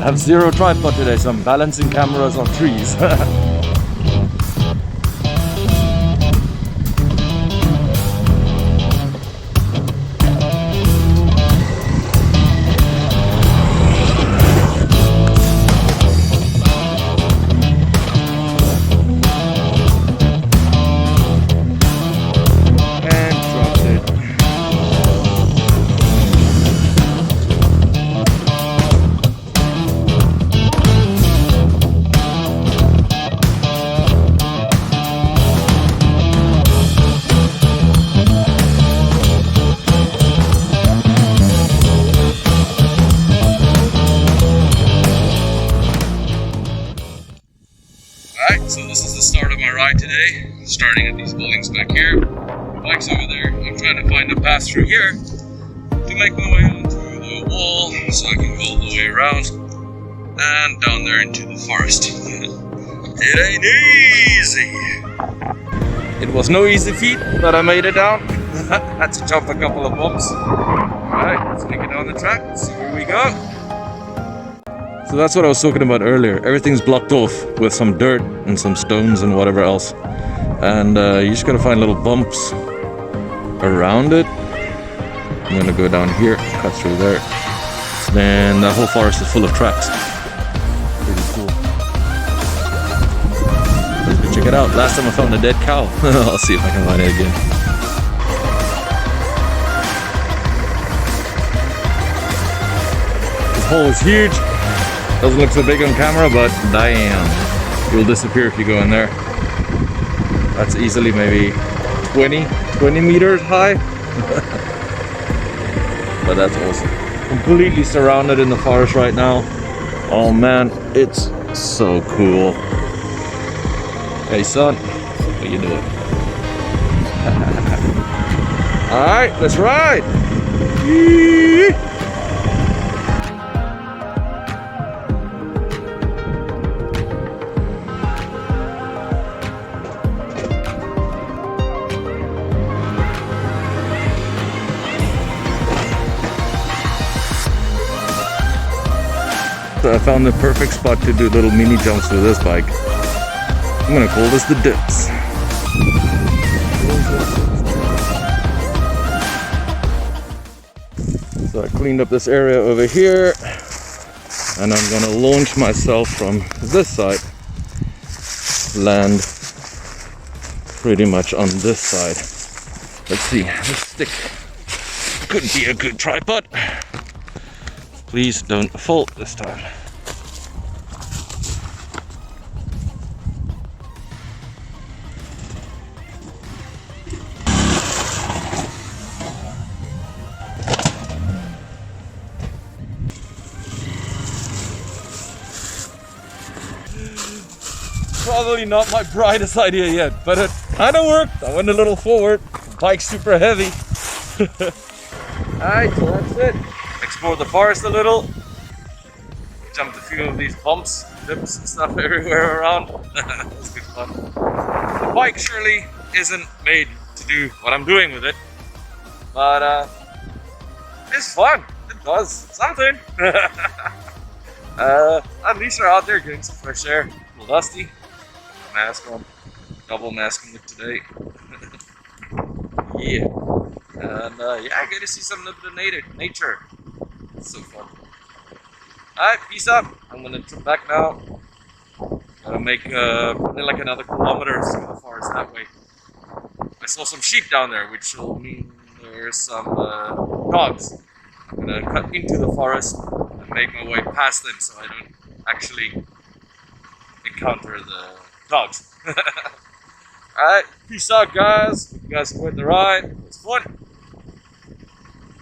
I have zero tripod today, so I'm balancing cameras on trees. Alright, so this is the start of my ride today. Starting at these buildings back here. The bike's over there. I'm trying to find a path through here to make my way onto the wall so I can go all the way around and down there into the forest. It ain't easy! It was no easy feat, but I made it down. Had to jump a couple of bumps. Alright, let's make it down the track. Let's see where we go. So that's what I was talking about earlier. Everything's blocked off with some dirt and some stones and whatever else. And you just gotta find little bumps around it. I'm gonna go down here, cut through there. Then the whole forest is full of tracks. Pretty cool. Let's go check it out. Last time I found a dead cow. I'll see if I can find it again. This hole is huge. Doesn't look so big on camera, but damn, you'll disappear if you go in there. That's easily maybe 20 meters high. But that's awesome. Completely surrounded in the forest right now. Oh man, it's so cool. Hey son, what you doing? Alright, let's ride! Yee! I found the perfect spot to do little mini jumps with this bike. I'm gonna call this the dips. So I cleaned up this area over here and I'm gonna launch myself from this side. Land pretty much on this side. Let's see, this stick could be a good tripod. Please don't fault this time. Probably not my brightest idea yet, but it kind of worked. I went a little forward. The bike's super heavy. Alright, so that's it. Explored the forest a little. Jumped a few of these bumps, dips and stuff everywhere around. It was good fun. The bike surely isn't made to do what I'm doing with it, but it's fun. It does something. At least we're out there getting some fresh air. A little dusty. Mask on. Double masking it today. Yeah. And yeah, I get to see some of the nature. It's so fun. Alright, peace out. I'm gonna trip back now. Gotta make probably like another kilometer through the forest that way. I saw some sheep down there, which will mean there's some dogs. I'm gonna cut into the forest and make my way past them so I don't actually encounter the dogs. Alright, peace out guys. Hope you guys enjoyed the ride. It was fun.